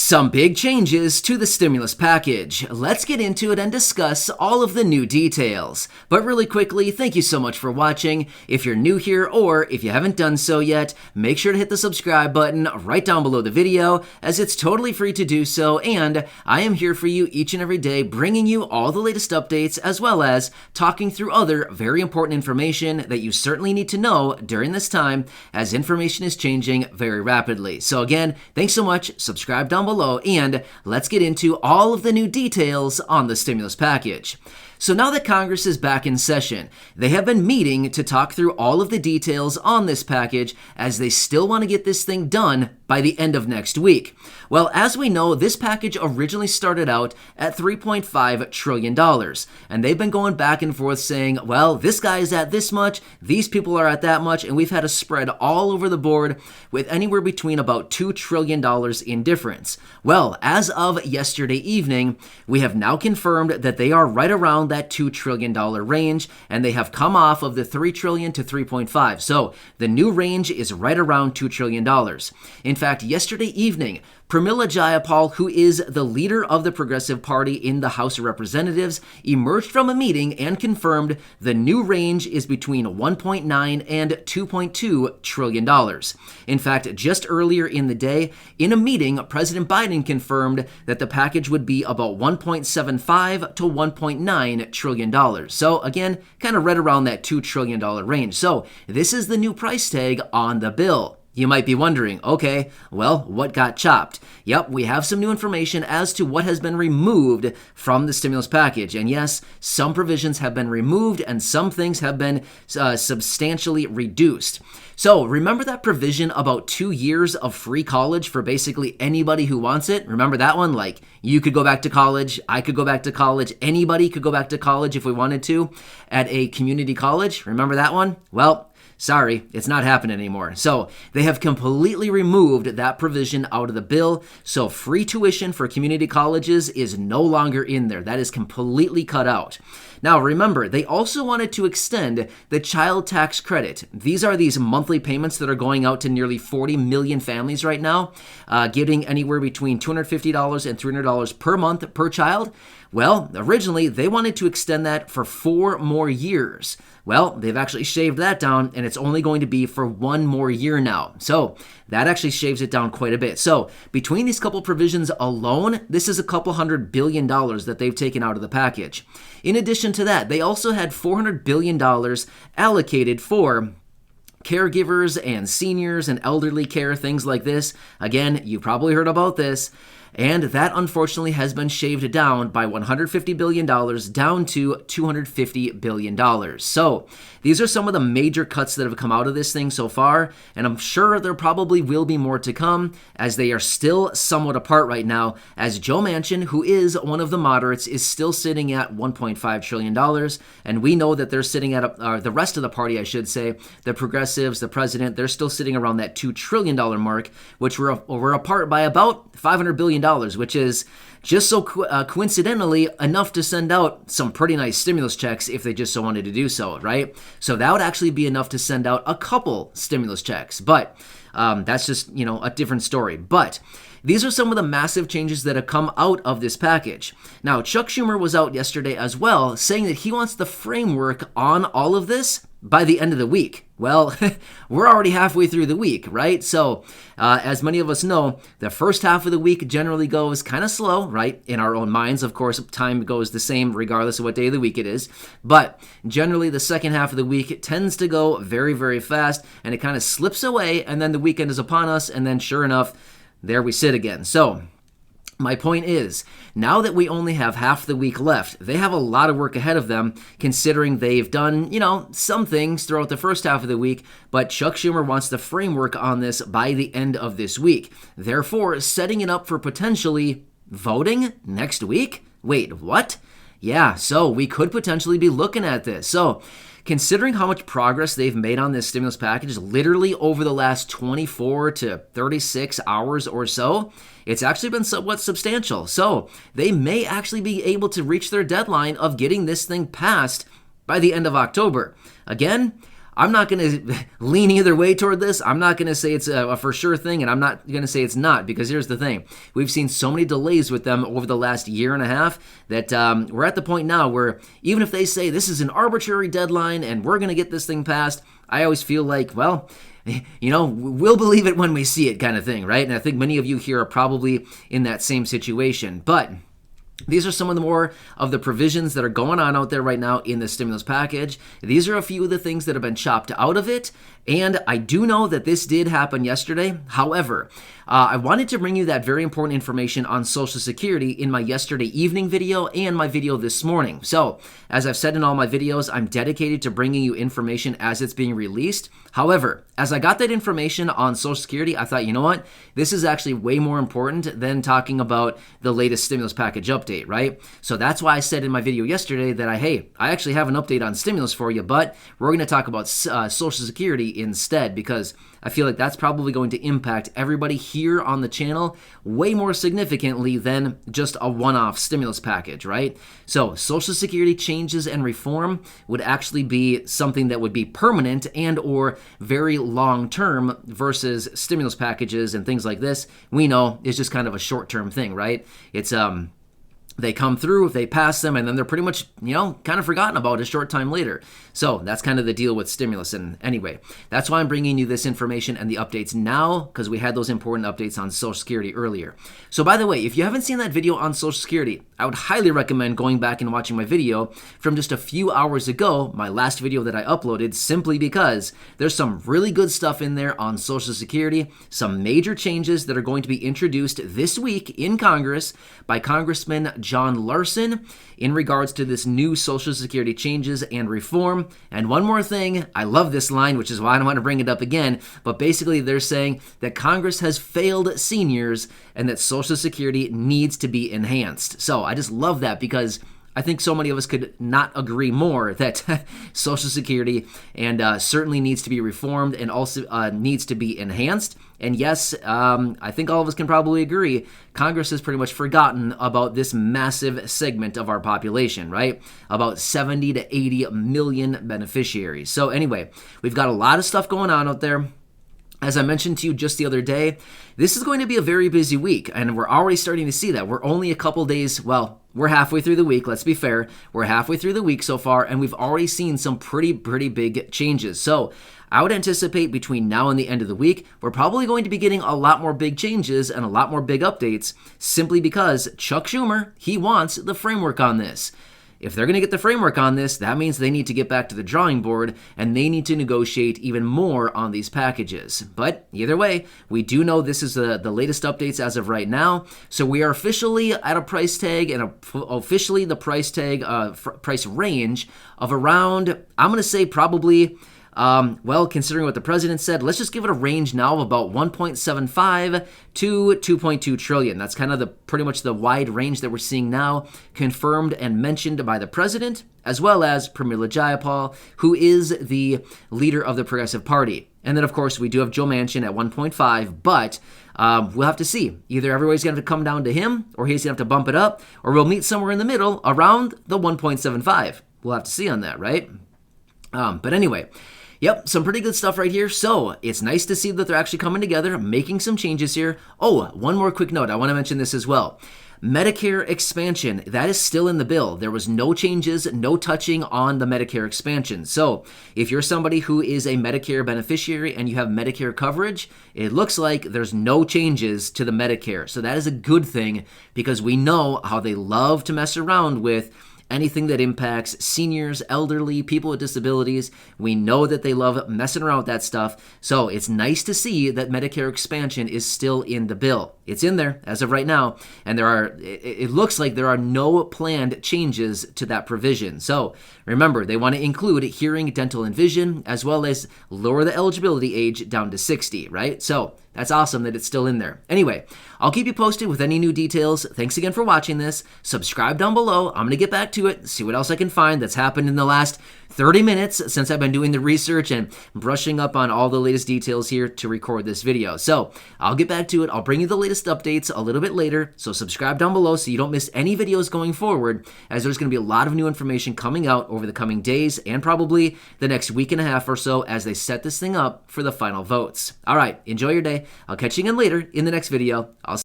Some big changes to the stimulus package. Let's get into it and discuss all of the new details. But really quickly, thank you so much for watching. If you're new here or if you haven't done so yet, make sure to hit the subscribe button right down below the video, as it's totally free to do so, and I am here for you each and every day, bringing you all the latest updates as well as talking through other very important information that you certainly need to know during this time, as information is changing very rapidly. So again, thanks so much. Subscribe down below, and let's get into all of the new details on the stimulus package. So now that Congress is back in session, they have been meeting to talk through all of the details on this package, as they still want to get this thing done by the end of next week. Well, as we know, this package originally started out at $3.5 trillion, and they've been going back and forth saying, well, this guy is at this much, these people are at that much, and we've had a spread all over the board with anywhere between about $2 trillion in difference. Well, as of yesterday evening, we have now confirmed that they are right around that $2 trillion range, and they have come off of the $3 trillion to 3.5. So the new range is right around $2 trillion. In fact, yesterday evening, Pramila Jayapal, who is the leader of the Progressive Party in the House of Representatives, emerged from a meeting and confirmed the new range is between $1.9 and $2.2 trillion. In fact, just earlier in the day, in a meeting, President Biden confirmed that the package would be about $1.75 to $1.9 trillion. So again, kind of right around that $2 trillion range. So this is the new price tag on the bill. You might be wondering, okay, well, what got chopped? Yep, we have some new information as to what has been removed from the stimulus package. And yes, some provisions have been removed and some things have been substantially reduced. So remember that provision about 2 years of free college for basically anybody who wants it? Remember that one? Like, you could go back to college, I could go back to college, anybody could go back to college if we wanted to at a community college. Remember that one? Well, sorry, it's not happening anymore. So they have completely removed that provision out of the bill. So free tuition for community colleges is no longer in there. That is completely cut out. Now remember, they also wanted to extend the child tax credit. These are these monthly payments that are going out to nearly 40 million families right now, getting anywhere between $250 and $300 per month per child. Well, originally they wanted to extend that for 4 more years. Well, they've actually shaved that down, and it's only going to be for 1 more year now. So that actually shaves it down quite a bit. So between these couple provisions alone, this is a couple $100 billion that they've taken out of the package. In addition to that, they also had $400 billion allocated for caregivers and seniors and elderly care, things like this. Again, you probably heard about this. And that unfortunately has been shaved down by $150 billion down to $250 billion. So these are some of the major cuts that have come out of this thing so far, and I'm sure there probably will be more to come, as they are still somewhat apart right now, as Joe Manchin, who is one of the moderates, is still sitting at $1.5 trillion, and we know that they're sitting at, the rest of the party, I should say, the progressives, the president, they're still sitting around that $2 trillion mark, which we're apart by about $500 billion, which is just so coincidentally enough to send out some pretty nice stimulus checks if they just so wanted to do so, right? So that would actually be enough to send out a couple stimulus checks, but that's just, a different story. But these are some of the massive changes that have come out of this package. Now, Chuck Schumer was out yesterday as well, saying that he wants the framework on all of this by the end of the week. Well, we're already halfway through the week, right? So, as many of us know, the first half of the week generally goes kind of slow, right? In our own minds, of course, time goes the same regardless of what day of the week it is. But generally, the second half of the week tends to go very, very fast, and it kind of slips away, and then the weekend is upon us, and then sure enough, there we sit again. So, my point is, now that we only have half the week left, they have a lot of work ahead of them, considering they've done, some things throughout the first half of the week, but Chuck Schumer wants the framework on this by the end of this week. Therefore, setting it up for potentially voting next week? Wait, what? Yeah, so we could potentially be looking at this. So, considering how much progress they've made on this stimulus package literally over the last 24 to 36 hours or so, it's actually been somewhat substantial. So they may actually be able to reach their deadline of getting this thing passed by the end of October. Again, I'm not going to lean either way toward this. I'm not going to say it's a for sure thing, and I'm not going to say it's not, because here's the thing. We've seen so many delays with them over the last year and a half that we're at the point now where even if they say this is an arbitrary deadline and we're going to get this thing passed, I always feel like, well, we'll believe it when we see it kind of thing, right? And I think many of you here are probably in that same situation. But these are some of the more of the provisions that are going on out there right now in the stimulus package. These are a few of the things that have been chopped out of it. And I do know that this did happen yesterday. However, I wanted to bring you that very important information on Social Security in my yesterday evening video and my video this morning. So, as I've said in all my videos, I'm dedicated to bringing you information as it's being released. However, as I got that information on Social Security, I thought, you know what? This is actually way more important than talking about the latest stimulus package update, right? So that's why I said in my video yesterday that I actually have an update on stimulus for you, but we're going to talk about Social Security instead, because I feel like that's probably going to impact everybody here on the channel way more significantly than just a one-off stimulus package, right? So Social Security changes and reform would actually be something that would be permanent and or very long-term versus stimulus packages and things like this. We know it's just kind of a short-term thing, right? It's they come through, they pass them, and then they're pretty much, kind of forgotten about a short time later. So that's kind of the deal with stimulus. And anyway, that's why I'm bringing you this information and the updates now, because we had those important updates on Social Security earlier. So by the way, if you haven't seen that video on Social Security, I would highly recommend going back and watching my video from just a few hours ago, my last video that I uploaded, simply because there's some really good stuff in there on Social Security, some major changes that are going to be introduced this week in Congress by Congressman John Larson in regards to this new Social Security changes and reform. And one more thing, I love this line, which is why I don't want to bring it up again, but basically they're saying that Congress has failed seniors and that Social Security needs to be enhanced. So I just love that, because I think so many of us could not agree more that Social Security and certainly needs to be reformed and also needs to be enhanced. And yes, I think all of us can probably agree, Congress has pretty much forgotten about this massive segment of our population, right? About 70 to 80 million beneficiaries. So anyway, we've got a lot of stuff going on out there. As I mentioned to you just the other day, this is going to be a very busy week, and we're already starting to see that. We're only a couple days, well, we're halfway through the week, let's be fair. We're halfway through the week so far, and we've already seen some pretty big changes. So I would anticipate between now and the end of the week, we're probably going to be getting a lot more big changes and a lot more big updates, simply because Chuck Schumer, he wants the framework on this. If they're going to get the framework on this, that means they need to get back to the drawing board and they need to negotiate even more on these packages. But either way, we do know this is the latest updates as of right now. So we are officially at a price tag and officially the price tag, price range of around, I'm going to say probably, considering what the president said, let's just give it a range now of about 1.75 to 2.2 trillion. That's kind of pretty much the wide range that we're seeing now, confirmed and mentioned by the president, as well as Pramila Jayapal, who is the leader of the Progressive Party. And then, of course, we do have Joe Manchin at 1.5, but we'll have to see. Either everybody's going to have to come down to him, or he's going to have to bump it up, or we'll meet somewhere in the middle around the 1.75. We'll have to see on that, right? But anyway, yep, some pretty good stuff right here. So it's nice to see that they're actually coming together, making some changes here. Oh, one more quick note. I want to mention this as well. Medicare expansion, that is still in the bill. There was no changes, no touching on the Medicare expansion. So if you're somebody who is a Medicare beneficiary and you have Medicare coverage, it looks like there's no changes to the Medicare. So that is a good thing, because we know how they love to mess around with anything that impacts seniors, elderly, people with disabilities. We know that they love messing around with that stuff. So it's nice to see that Medicare expansion is still in the bill. It's in there as of right now, and it looks like there are no planned changes to that provision. So remember, they want to include hearing, dental, and vision, as well as lower the eligibility age down to 60, right? So That's awesome that it's still in there. Anyway, I'll keep you posted with any new details. Thanks again for watching this. Subscribe down below. I'm going to get back to it, see what else I can find that's happened in the last 30 minutes since I've been doing the research and brushing up on all the latest details here to record this video. So I'll get back to it. I'll bring you the latest updates a little bit later. So subscribe down below so you don't miss any videos going forward, as there's going to be a lot of new information coming out over the coming days and probably the next week and a half or so as they set this thing up for the final votes. All right, enjoy your day. I'll catch you again later in the next video.